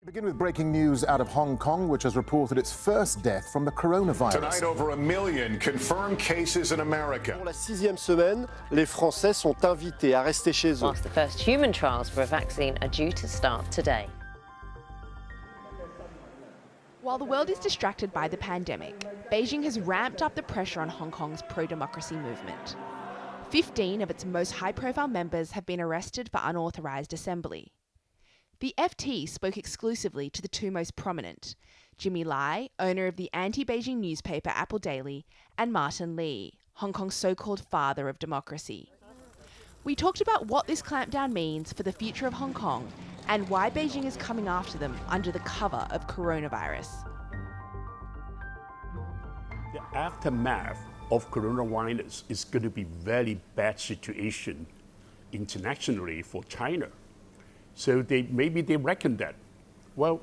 Begin with breaking news out of Hong Kong, which has reported its first death from the coronavirus. Tonight, over 1 million confirmed cases in America. Pour la 6e semaine, les Français sont invités à rester chez eux. Whilst the first human trials for a vaccine are due to start today. While the world is distracted by the pandemic, Beijing has ramped up the pressure on Hong Kong's pro-democracy movement. 15 of its most high-profile members have been arrested for unauthorised assembly. The FT spoke exclusively to the two most prominent, Jimmy Lai, owner of the anti-Beijing newspaper Apple Daily, and Martin Lee, Hong Kong's so-called father of democracy. We talked about what this clampdown means for the future of Hong Kong and why Beijing is coming after them under the cover of coronavirus. The aftermath of coronavirus is going to be very bad situation internationally for China. So maybe they reckon that, well,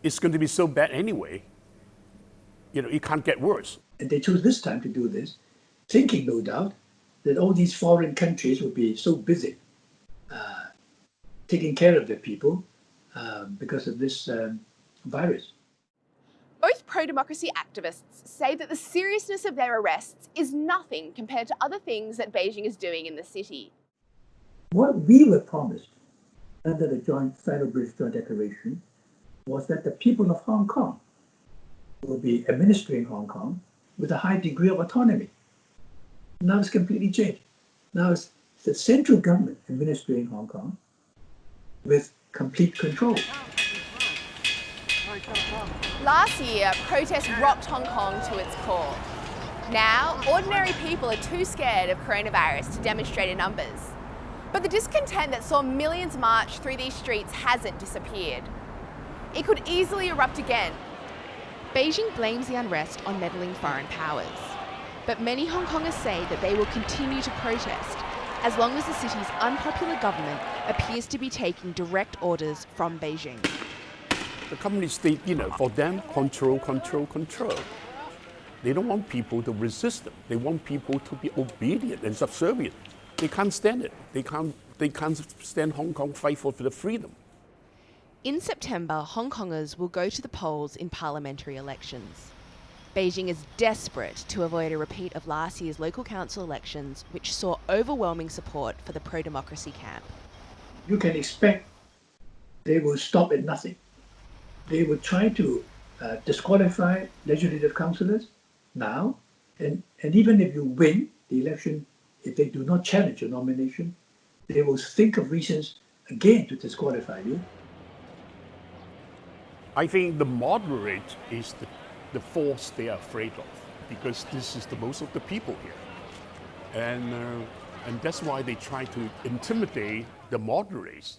it's going to be so bad anyway, it can't get worse. And they chose this time to do this, thinking, no doubt, that all these foreign countries would be so busy taking care of their people because of this virus. Both pro-democracy activists say that the seriousness of their arrests is nothing compared to other things that Beijing is doing in the city. What we were promised under the Sino-British Joint Declaration was that the people of Hong Kong will be administering Hong Kong with a high degree of autonomy. Now it's completely changed. Now it's the central government administering Hong Kong with complete control. Last year, protests rocked Hong Kong to its core. Now, ordinary people are too scared of coronavirus to demonstrate in numbers. But the discontent that saw millions march through these streets hasn't disappeared. It could easily erupt again. Beijing blames the unrest on meddling foreign powers. But many Hong Kongers say that they will continue to protest as long as the city's unpopular government appears to be taking direct orders from Beijing. The communists, for them, control. They don't want people to resist them. They want people to be obedient and subservient. They can't stand it. They can't stand Hong Kong fight for the freedom. In September, Hong Kongers will go to the polls in parliamentary elections. Beijing is desperate to avoid a repeat of last year's local council elections, which saw overwhelming support for the pro-democracy camp. You can expect they will stop at nothing. They will try to disqualify legislative councillors now, and even if you win the election, if they do not challenge your nomination, they will think of reasons again to disqualify you. I think the moderate is the force they are afraid of, because this is the most of the people here. And that's why they try to intimidate the moderates.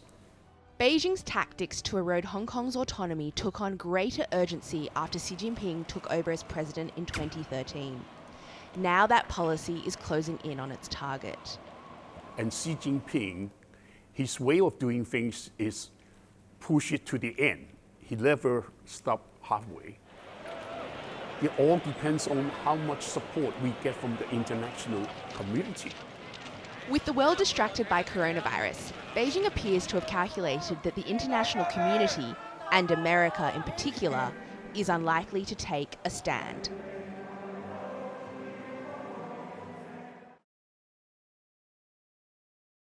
Beijing's tactics to erode Hong Kong's autonomy took on greater urgency after Xi Jinping took over as president in 2013. Now that policy is closing in on its target. And Xi Jinping, his way of doing things is push it to the end. He never stops halfway. It all depends on how much support we get from the international community. With the world distracted by coronavirus, Beijing appears to have calculated that the international community, and America in particular, is unlikely to take a stand.